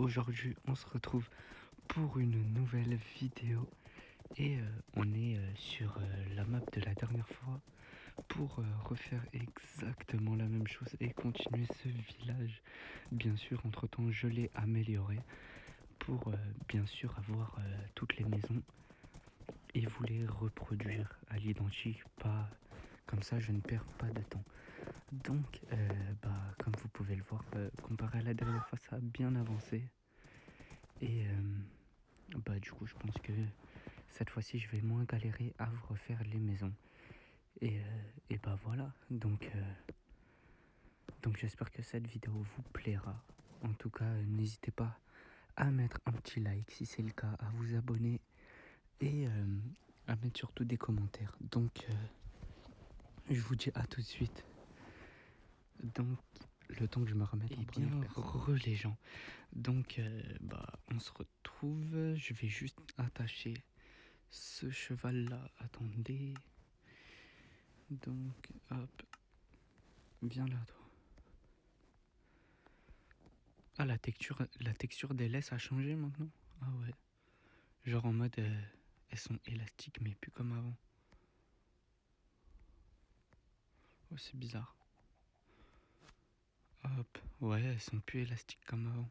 aujourd'hui on se retrouve pour une nouvelle vidéo et on est sur la map de la dernière fois pour refaire exactement la même chose et continuer ce village. Bien sûr, entre temps je l'ai amélioré pour bien sûr avoir toutes les maisons et vous les reproduire à l'identique, pas comme ça je ne perds pas de temps. Donc comme vous pouvez le voir, comparé à la dernière fois ça a bien avancé. Et du coup je pense que cette fois-ci je vais moins galérer à vous refaire les maisons. Et voilà, donc j'espère que cette vidéo vous plaira. En tout cas, n'hésitez pas à mettre un petit like si c'est le cas, à vous abonner et à mettre surtout des commentaires. Donc je vous dis à tout de suite. Donc le temps que je me remette en première personne. Les gens. Donc on se retrouve. Je vais juste attacher ce cheval là. Attendez. Donc hop. Viens là toi. Ah, la texture des laisses a changé maintenant. Ah ouais. Genre en mode elles sont élastiques mais plus comme avant. Oh, c'est bizarre. Hop. Ouais, elles sont plus élastiques comme avant.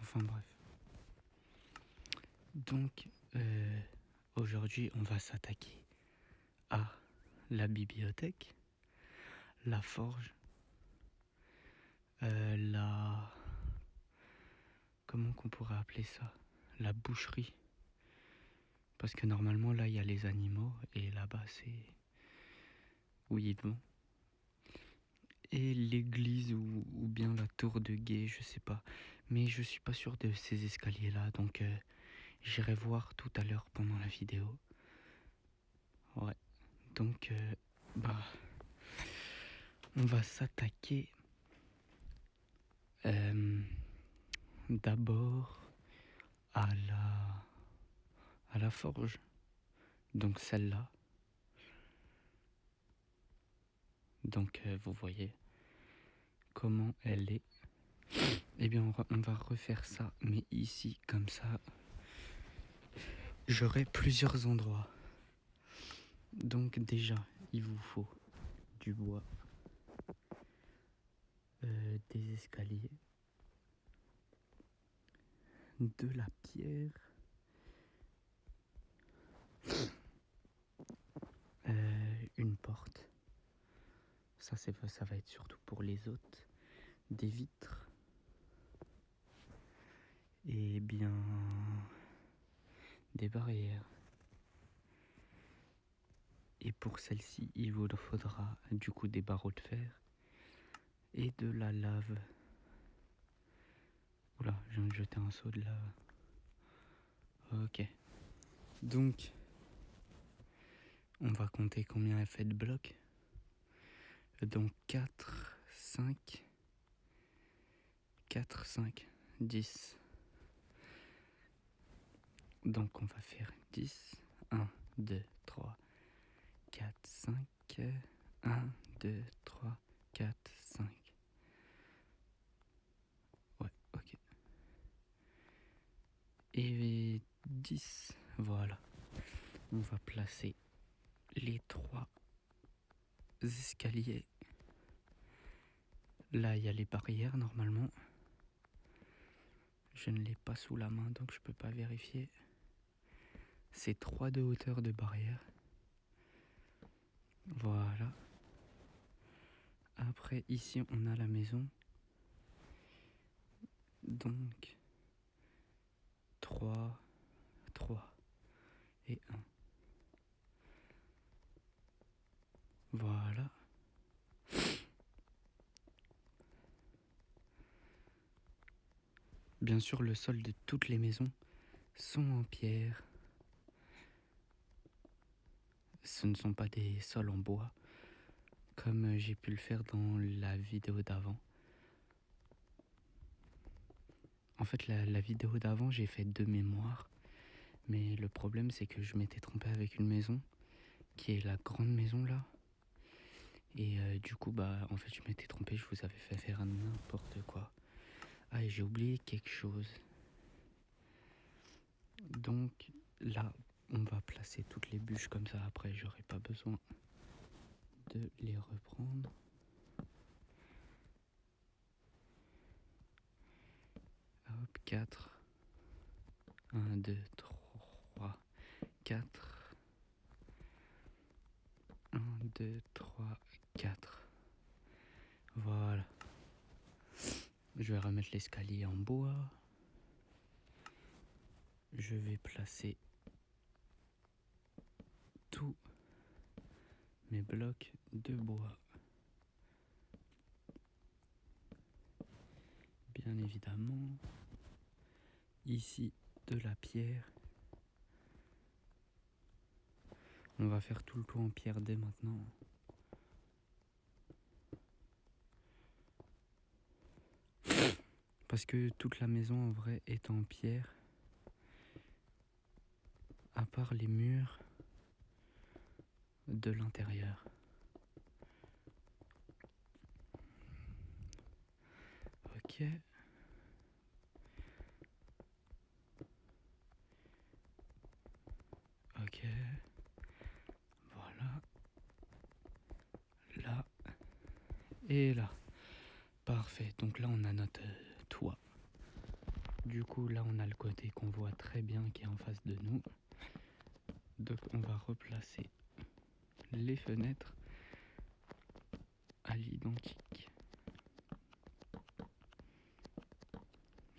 Enfin bref. Donc aujourd'hui on va s'attaquer à la bibliothèque, la forge, la... Comment qu'on pourrait appeler ça? La boucherie. Parce que normalement là il y a les animaux et là-bas c'est où ils vont. Et l'église ou bien la tour de guet, je sais pas. Mais je suis pas sûr de ces escaliers là, donc j'irai voir tout à l'heure pendant la vidéo. Ouais, donc on va s'attaquer d'abord à la forge. Donc celle-là. Donc vous voyez comment elle est. Eh bien on va refaire ça, mais ici comme ça j'aurai plusieurs endroits. Donc déjà il vous faut du bois, des escaliers, de la pierre, une porte. Ça va être surtout pour les hôtes, des vitres. Et bien des barrières. Et pour celle-ci, il vous faudra du coup des barreaux de fer et de la lave. Oula, je viens de jeter un seau de lave. Ok. Donc, on va compter combien elle fait de blocs. Donc 4, 5, 4, 5, 10. Donc on va faire 10. 1, 2, 3, 4, 5. 1, 2, 3, 4, 5. Ouais, ok. Et 10, voilà. On va placer les 3 escaliers. Là, il y a les barrières normalement. Je ne l'ai pas sous la main, donc je peux pas vérifier. C'est 3 de hauteur de barrière. Voilà. Après, ici, on a la maison. Donc, 3, 3 et 1. Voilà. Bien sûr, le sol de toutes les maisons sont en pierre. Ce ne sont pas des sols en bois, comme j'ai pu le faire dans la vidéo d'avant. En fait, la vidéo d'avant, j'ai fait 2 mémoires. Mais le problème, c'est que je m'étais trompé avec une maison, qui est la grande maison là. Et du coup, en fait, je m'étais trompé, je vous avais fait faire n'importe quoi. Ah, et j'ai oublié quelque chose. Donc là, on va placer toutes les bûches comme ça. Après, j'aurai pas besoin de les reprendre. Hop, 4. 1, 2, 3, 4. 1, 2, 3, 4. Voilà. Je vais remettre l'escalier en bois. Je vais placer tous mes blocs de bois. Bien évidemment. Ici, de la pierre. On va faire tout le toit en pierre dès maintenant. Parce que toute la maison en vrai est en pierre. À part les murs de l'intérieur. Ok. Ok. Voilà. Là. Et là. Parfait. Donc là, on a notre toit. Du coup, là, on a le côté qu'on voit très bien qui est en face de nous. Donc, on va replacer les fenêtres à l'identique.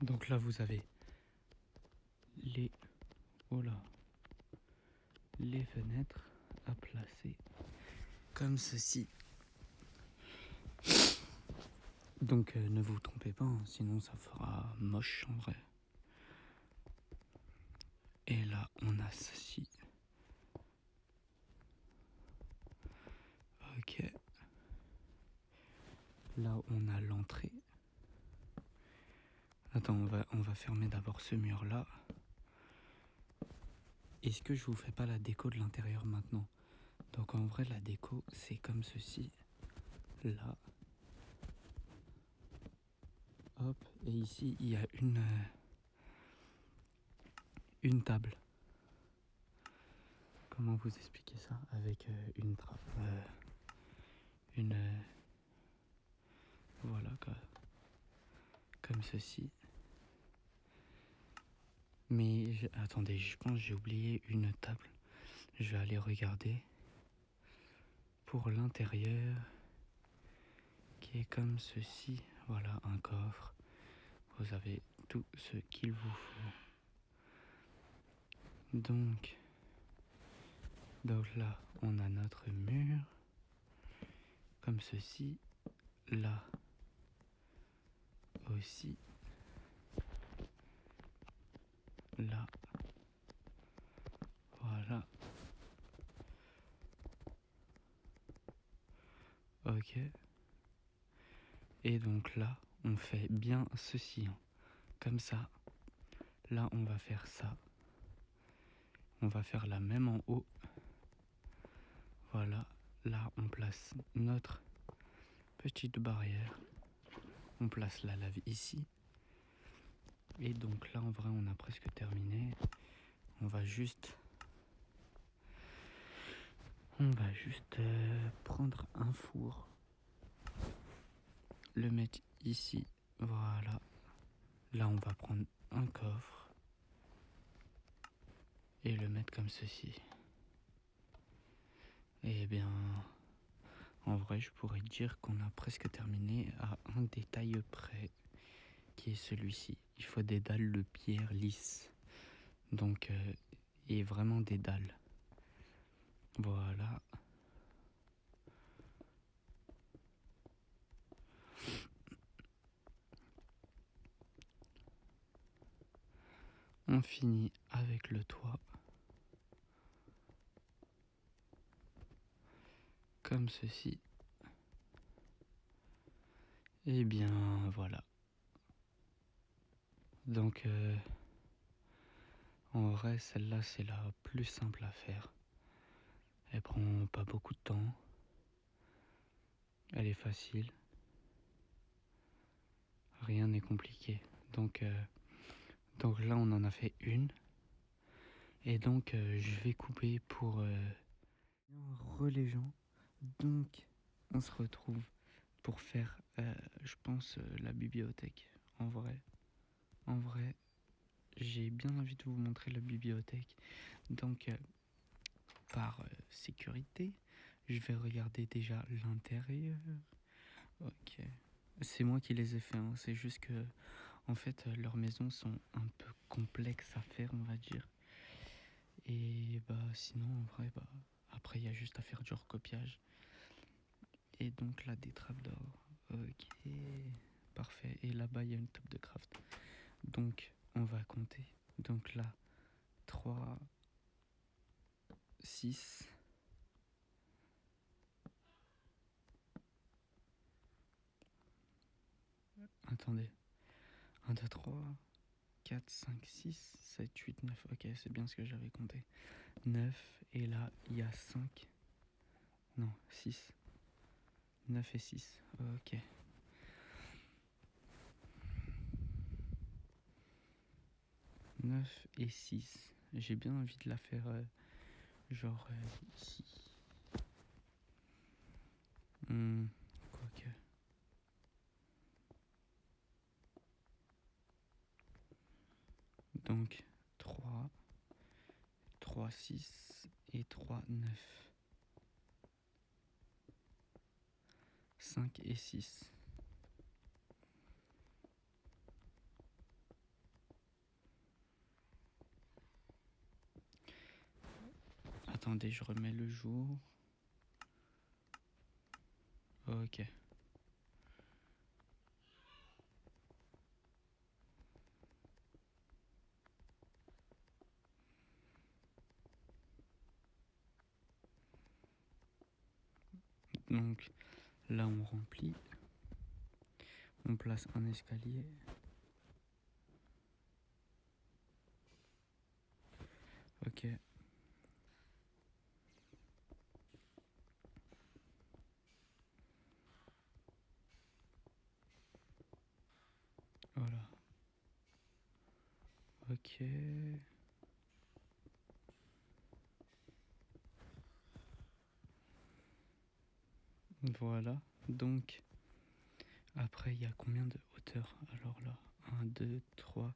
Donc là, vous avez les... Oh là. Les fenêtres à placer comme ceci. Donc ne vous trompez pas, hein, sinon ça fera moche en vrai. Et là on a ceci. Ok. Là on a l'entrée. Attends, on va fermer d'abord ce mur là. Est-ce que je vous fais pas la déco de l'intérieur maintenant? Donc en vrai la déco c'est comme ceci. Là. Hop. Et ici il y a une table. Comment vous expliquer ça? Avec une trappe. Voilà quoi. Comme ceci. Mais attendez, je pense que j'ai oublié une table. Je vais aller regarder. Pour l'intérieur, qui est comme ceci. Voilà, un coffre. Vous avez tout ce qu'il vous faut. Donc là, on a notre mur. Comme ceci. Là aussi. Là. Voilà. Ok. Et donc là, on fait bien ceci. Hein. Comme ça. Là, on va faire ça. On va faire la même en haut. Voilà. Là, on place notre petite barrière. On place la lave ici. Et donc là, en vrai, on a presque terminé. On va juste prendre un four, le mettre ici, voilà. Là, on va prendre un coffre et le mettre comme ceci. Et bien, en vrai, je pourrais dire qu'on a presque terminé à un détail près, qui est celui-ci. Il faut des dalles de pierre lisses, donc et vraiment des dalles. Voilà. On finit avec le toit. Comme ceci. Et bien voilà. Donc en vrai celle-là c'est la plus simple à faire. Elle prend pas beaucoup de temps. Elle est facile. rien n'est compliqué. Donc là, on en a fait une. Et donc, je vais couper pour les gens. Donc, on se retrouve pour faire, je pense, la bibliothèque. En vrai, j'ai bien envie de vous montrer la bibliothèque. Donc, par sécurité, je vais regarder déjà l'intérieur. Ok. C'est moi qui les ai fait, hein. C'est juste que, en fait, leurs maisons sont un peu complexes à faire, on va dire. Et bah, sinon, en vrai, bah, après, il y a juste à faire du recopiage. Et donc là, des trappes d'or. Ok. Parfait. Et là-bas, il y a une table de craft. Donc, on va compter. Donc là, 3, 6. Attendez. 1, 2, 3, 4, 5, 6, 7, 8, 9. Ok, c'est bien ce que j'avais compté. 9. Et là, il y a 5. Non, 6. 9 et 6. Ok. 9 et 6. J'ai bien envie de la faire genre ici. Quoique. Donc 3, 3, 6 et 3, 9. 5 et 6. Attendez, je remets le jour. Ok. Donc là, on remplit. On place un escalier. Ok. Voilà. Ok. Voilà. Donc, après, il y a combien de hauteur? Alors là, 1, 2, 3,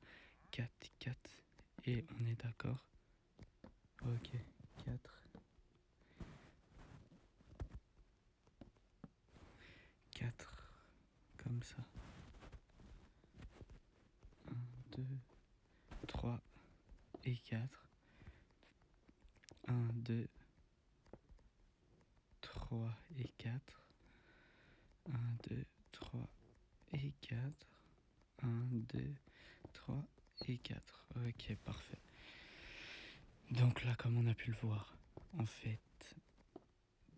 4, 4. Et on est d'accord? Ok. 4. 4. Comme ça. 1, 2, 3 et 4. 1, 2, 3 et 4. 1, 2, 3 et 4. 1, 2, 3 et 4. Ok, parfait. Donc là, comme on a pu le voir, en fait,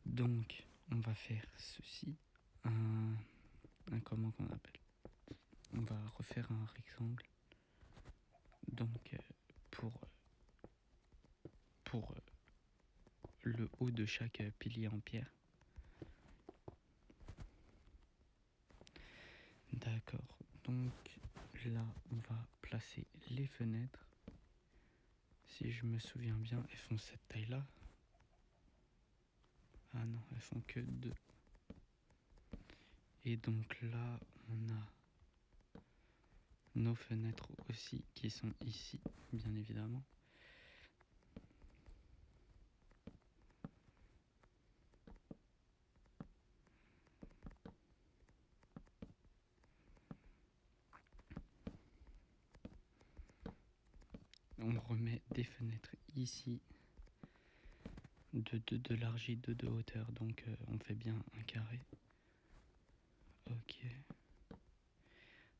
donc on va faire ceci. Comment qu'on appelle? On va refaire un rectangle. Donc pour le haut de chaque pilier en pierre. D'accord. Donc là, on va placer les fenêtres. Si je me souviens bien, elles font cette taille-là. Ah non, elles font que 2. Et donc là, on a nos fenêtres aussi qui sont ici, bien évidemment. On remet des fenêtres ici de large et de hauteur, donc on fait bien un carré. Ok.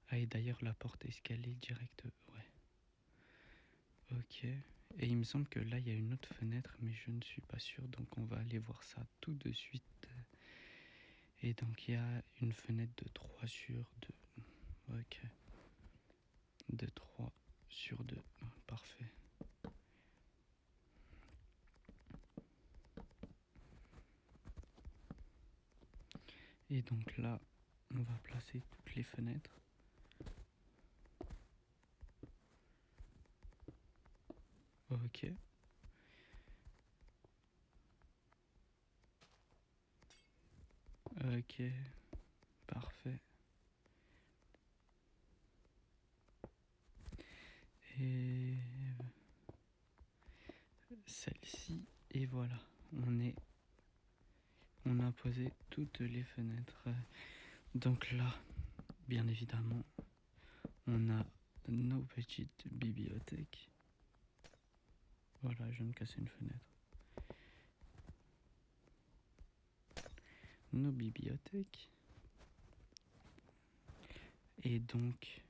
Ah, et d'ailleurs la porte escalier direct, ouais. Ok. Et il me semble que là il y a une autre fenêtre, mais je ne suis pas sûr, donc on va aller voir ça tout de suite. Et donc il y a une fenêtre de 3 sur 2. Ok. De 3 sur 2. Parfait. Et donc là, on va placer toutes les fenêtres. Ok. Ok, parfait. Et celle-ci, et voilà, on a posé toutes les fenêtres. Donc là, bien évidemment, on a nos petites bibliothèques. Voilà, je viens de casser une fenêtre. Nos bibliothèques. Et donc,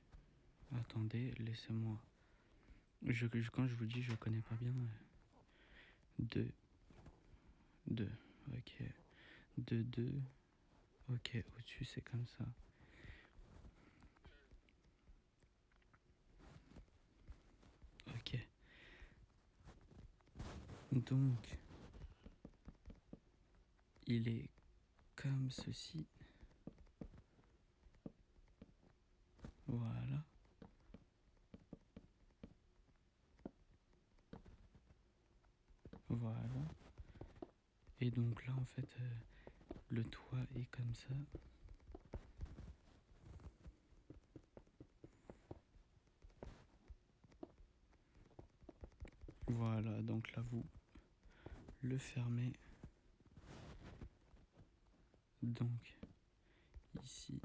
attendez, laissez-moi. Quand je vous dis, je connais pas bien. 2, 2, ok. 2, 2, ok, au-dessus c'est comme ça. Ok. Donc, il est comme ceci. Voilà. Voilà. Et donc là, en fait, le toit est comme ça. Voilà, donc là, vous le fermez. Donc, ici.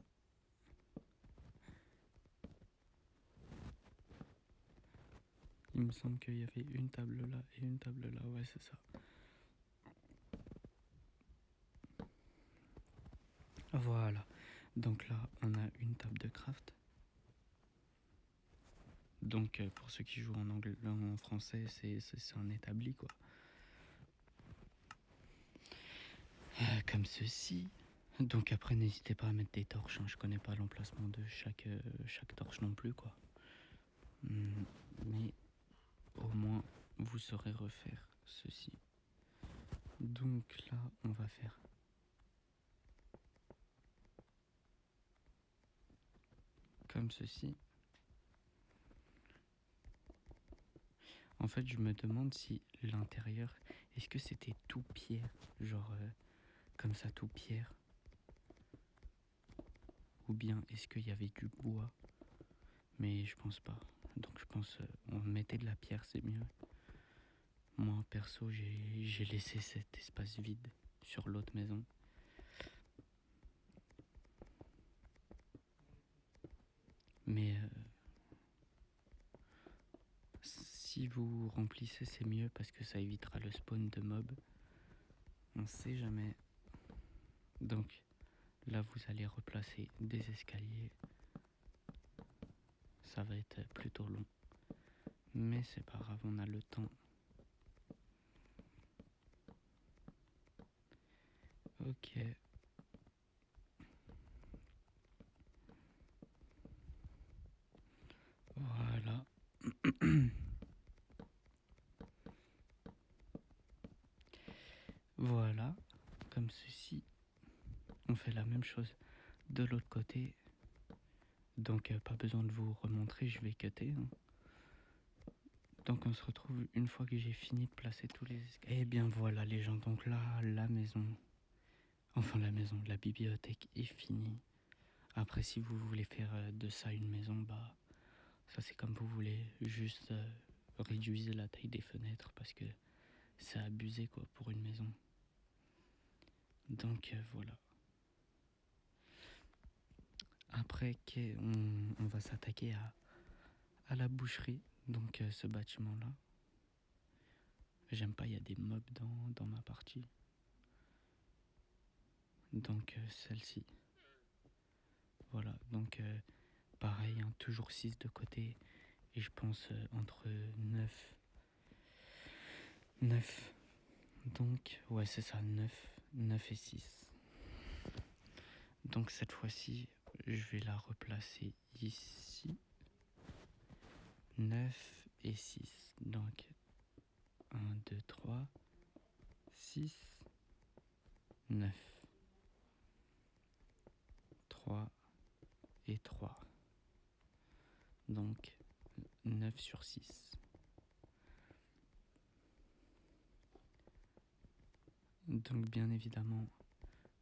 Il me semble qu'il y avait une table là et une table là. Ouais, c'est ça. Voilà. Donc là, on a une table de craft. Donc, pour ceux qui jouent en anglais, en français, c'est un établi, quoi. Comme ceci. Donc après, n'hésitez pas à mettre des torches. Hein. Je connais pas l'emplacement de chaque torche non plus, quoi. Mais au moins, vous saurez refaire ceci. Donc là, on va faire comme ceci. En fait, je me demande si l'intérieur, est-ce que c'était tout pierre, genre comme ça, tout pierre, ou bien est-ce qu'il y avait du bois? Mais je pense pas. Donc je pense on mettait de la pierre, c'est mieux. Moi perso, j'ai laissé cet espace vide sur l'autre maison. Mais si vous remplissez, c'est mieux parce que ça évitera le spawn de mobs. On sait jamais. Donc là, vous allez replacer des escaliers. Ça va être plutôt long. Mais c'est pas grave, on a le temps. Ok. Voilà. Voilà. Comme ceci. On fait la même chose de l'autre côté. Donc pas besoin de vous remontrer, je vais cutter. Hein. Donc on se retrouve une fois que j'ai fini de placer tous les escaliers. Et bien voilà les gens, donc là la maison, enfin la bibliothèque est finie. Après si vous voulez faire de ça une maison, bah ça c'est comme vous voulez. Juste réduisez la taille des fenêtres parce que c'est abusé quoi pour une maison. Donc voilà. Après on va s'attaquer à la boucherie, donc ce bâtiment là. J'aime pas, il y a des mobs dans ma partie. Donc celle-ci. Voilà, donc pareil, hein, toujours 6 de côté. Et je pense entre 9. Donc, ouais, c'est ça, 9 et 6. Donc cette fois-ci, je vais la replacer ici. 9 et 6. Donc 1, 2, 3, 6, 9. 3 et 3. Donc 9 sur 6. Donc bien évidemment,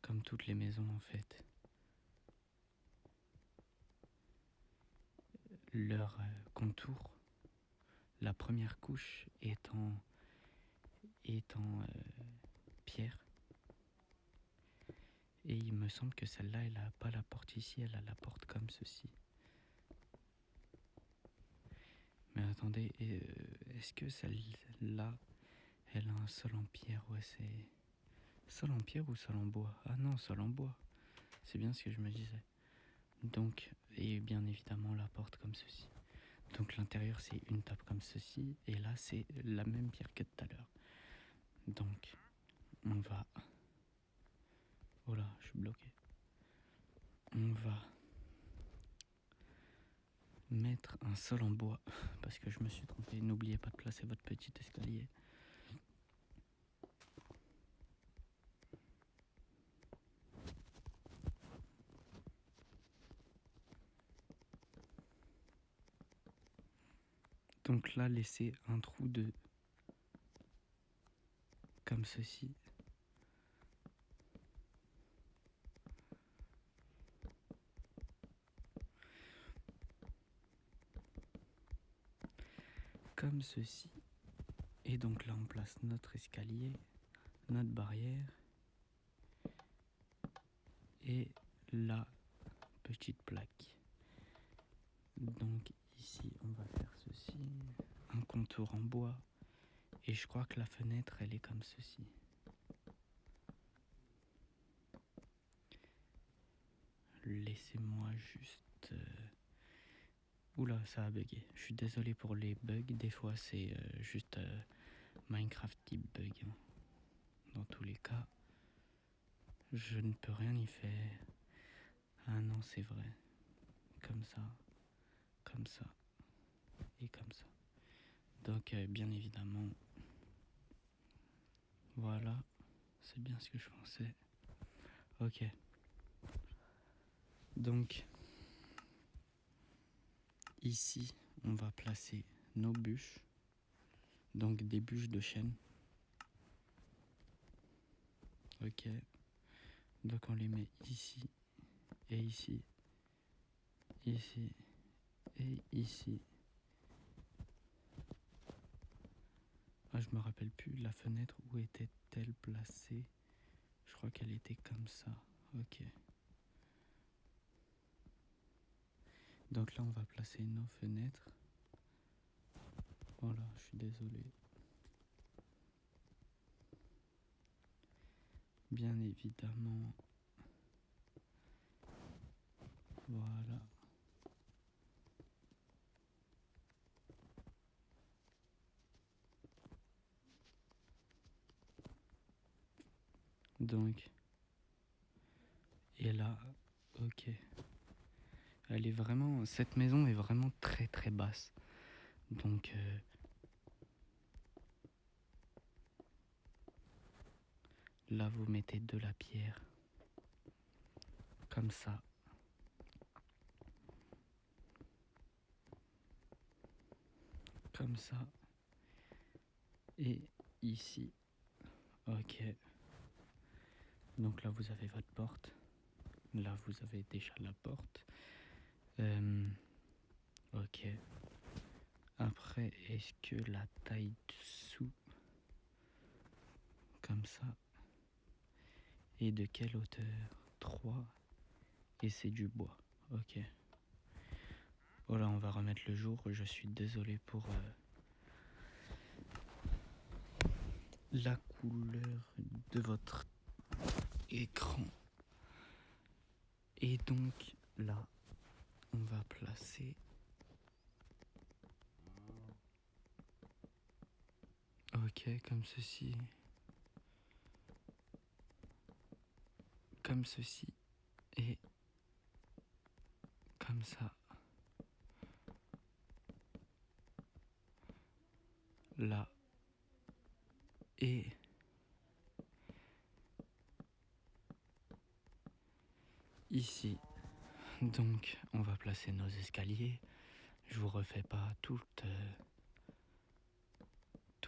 comme toutes les maisons en fait, leur contour, la première couche est en pierre. Et il me semble que celle-là, elle a pas la porte ici, elle a la porte comme ceci. Mais attendez, est-ce que celle-là, elle a un sol en pierre? Ouais, c'est sol en pierre ou sol en bois? Ah non, sol en bois. C'est bien ce que je me disais. Donc, et bien évidemment la porte comme ceci. Donc l'intérieur c'est une table comme ceci, et là c'est la même pierre que tout à l'heure. Donc, on va... Oh là, je suis bloqué. On va mettre un sol en bois, parce que je me suis trompé. N'oubliez pas de placer votre petit escalier. Donc là, laissez un trou de... comme ceci. Comme ceci. Et donc là, on place notre escalier, notre barrière. Et la petite plaque. Donc ici, on va faire ceci. Un contour en bois. Et je crois que la fenêtre, elle est comme ceci. Laissez-moi juste... Oula, ça a bugué. Je suis désolé pour les bugs. Des fois, c'est juste Minecraft qui bug. Hein. Dans tous les cas, je ne peux rien y faire. Ah non, c'est vrai. Comme ça et comme ça. Donc, bien évidemment, voilà. C'est bien ce que je pensais. Ok. Donc, ici, on va placer nos bûches. Donc, des bûches de chêne. Ok. Donc, on les met ici et ici. Ici et ici. Ah, je me rappelle plus la fenêtre où était-elle placée. Je crois qu'elle était comme ça. Ok. Donc là, on va placer nos fenêtres. Voilà, je suis désolé. Bien évidemment. Voilà. Donc, et là, ok. Elle est vraiment, cette maison est vraiment très très basse. Donc, là, vous mettez de la pierre. Comme ça. Comme ça. Et ici. Ok. Donc là, vous avez votre porte. Là, vous avez déjà la porte. Ok. Après, est-ce que la taille dessous, comme ça, et de quelle hauteur? 3. Et c'est du bois. Ok. Voilà, on va remettre le jour. Je suis désolé pour la couleur de votre écran. Et donc là, on va placer... Ok, comme ceci. Comme ceci. Et comme ça. Là. Et... ici. Donc, on va placer nos escaliers. Je vous refais pas tout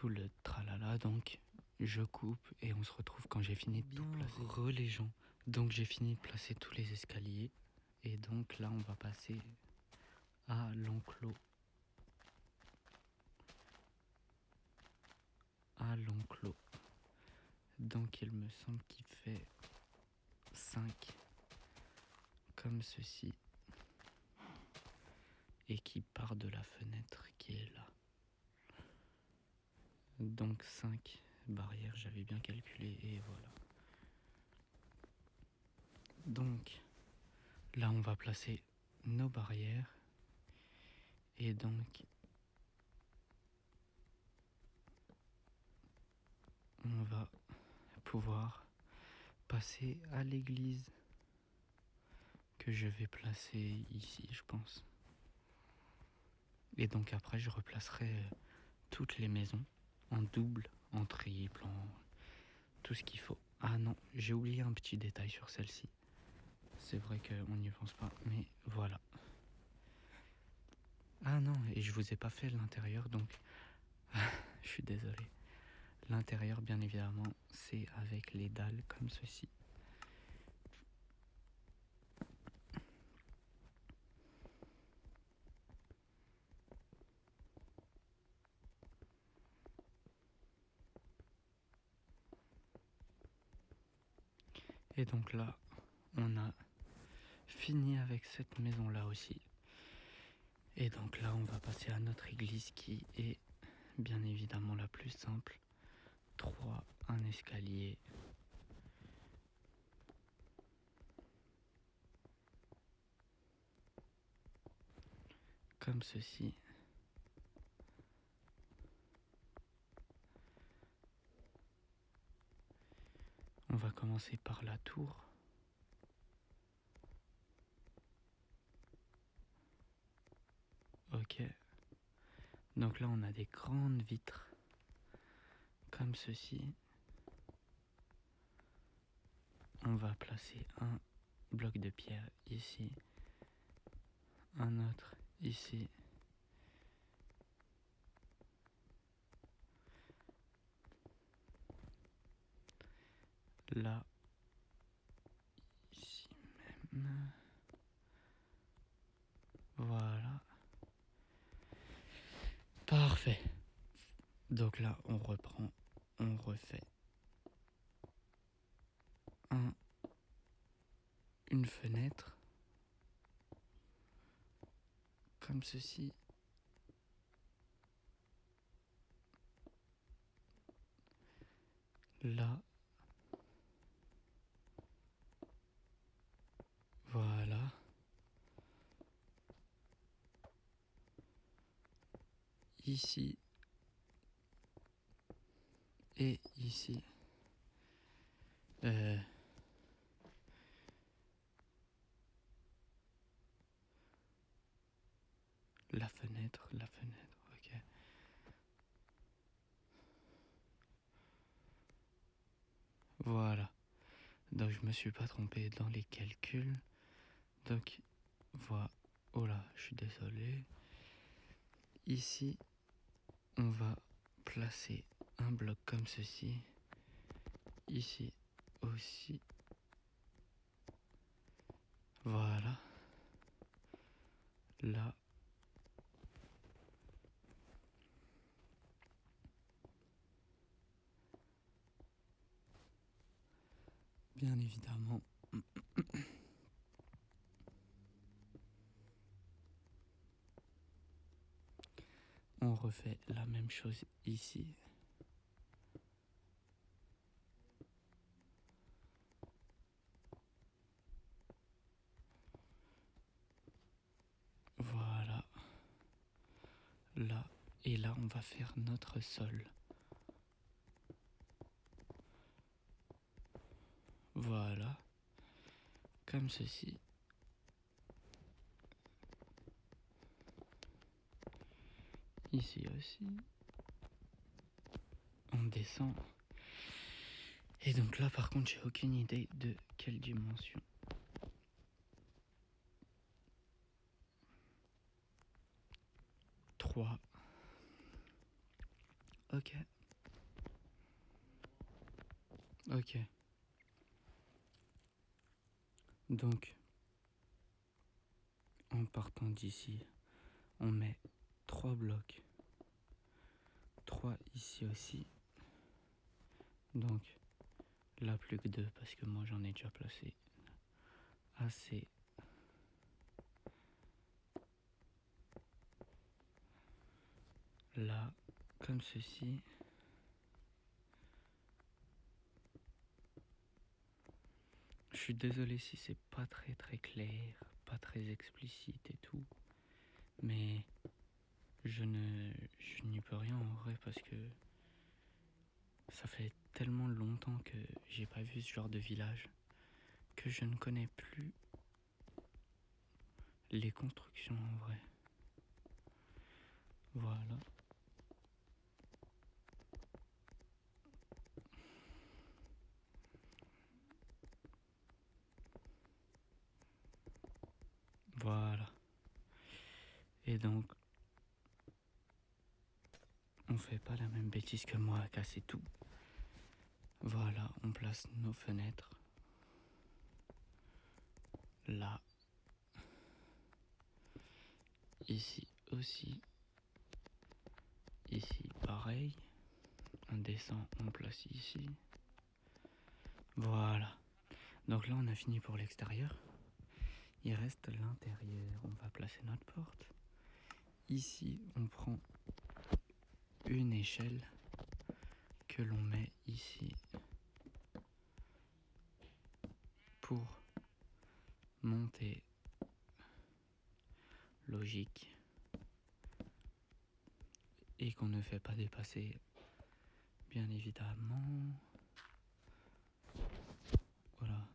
le tralala. Donc, je coupe et on se retrouve quand j'ai fini de tout placer. Les gens. Donc j'ai fini de placer tous les escaliers. Et donc là on va passer à l'enclos. Donc il me semble qu'il fait 5 comme ceci. Et qui part de la fenêtre qui est là. Donc 5 barrières, j'avais bien calculé et voilà. Donc là on va placer nos barrières et donc on va pouvoir passer à l'église que je vais placer ici, je pense. Et donc après je replacerai toutes les maisons en double, en triple, en tout ce qu'il faut. Ah non, j'ai oublié un petit détail sur celle-ci. C'est vrai qu'on n'y pense pas, mais voilà. Ah non, et je vous ai pas fait l'intérieur, donc je suis désolé. L'intérieur, bien évidemment, c'est avec les dalles comme ceci. Et donc là, on a fini avec cette maison-là aussi. Et donc là, on va passer à notre église qui est bien évidemment la plus simple. 3, un escalier. Comme ceci. On va commencer par la tour. Ok. Donc là, on a des grandes vitres. Comme ceci. On va placer un bloc de pierre ici. Un autre ici. Là. Ici même. Voilà. Parfait. Donc là, on reprend, on refait une fenêtre comme ceci. Là. Voilà. Ici. Et ici. La fenêtre, ok. Voilà. Donc je me suis pas trompé dans les calculs. Donc voilà. Oh là, je suis désolé. Ici, on va placer un bloc comme ceci. Ici aussi. Voilà. Là. Bien évidemment. On refait la même chose ici. Voilà. Là. Et là, on va faire notre sol. Voilà. Comme ceci. Ici aussi. On descend. Et donc là, par contre, j'ai aucune idée de quelle dimension. Trois. Ok. Ok. Donc, en partant d'ici, on met 3 blocs. 3 ici aussi. Donc, là plus que 2 parce que moi j'en ai déjà placé assez. Là, comme ceci. Je suis désolé si c'est pas très clair, pas très explicite et tout, mais je n'y peux rien en vrai parce que ça fait tellement longtemps que j'ai pas vu ce genre de village que je ne connais plus les constructions en vrai. Voilà. Voilà. Et donc, on fait pas la même bêtise que moi à casser tout. Voilà, on place nos fenêtres. Là. Ici aussi. Ici pareil. On descend, on place ici. Voilà. Donc là on a fini pour l'extérieur. Il reste l'intérieur. On va placer notre porte. Ici on prend une échelle que l'on met ici pour monter. Logique. Et qu'on ne fait pas dépasser, bien évidemment. Voilà.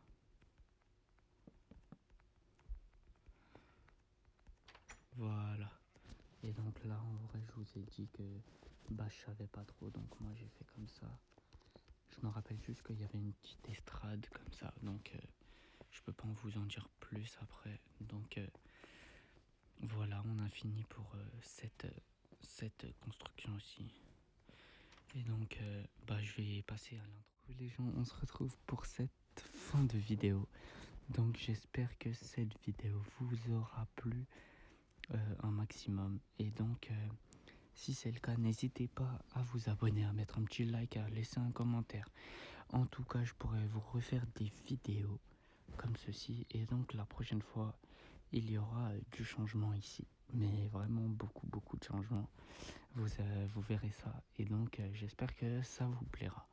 Voilà. Et donc là, en vrai, je vous ai dit que je savais pas trop, donc moi j'ai fait comme ça. Je me rappelle juste qu'il y avait une petite estrade comme ça, donc je peux pas vous en dire plus après. Donc voilà, on a fini pour cette construction aussi. Et donc je vais passer à l'intro. Les gens, on se retrouve pour cette fin de vidéo. Donc j'espère que cette vidéo vous aura plu un maximum. Et donc si c'est le cas, n'hésitez pas à vous abonner, à mettre un petit like, à laisser un commentaire. En tout cas, je pourrais vous refaire des vidéos comme ceci. Et donc la prochaine fois, il y aura du changement ici. Mais vraiment beaucoup de changements. Vous verrez ça. Et donc j'espère que ça vous plaira.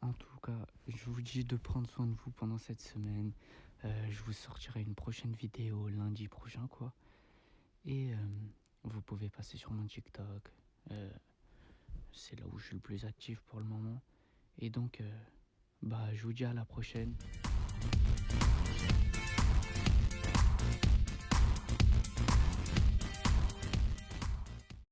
En tout cas, je vous dis de prendre soin de vous pendant cette semaine. Je vous sortirai une prochaine vidéo lundi prochain, quoi. Et vous pouvez passer sur mon TikTok. C'est là où je suis le plus actif pour le moment. Et donc, je vous dis à la prochaine.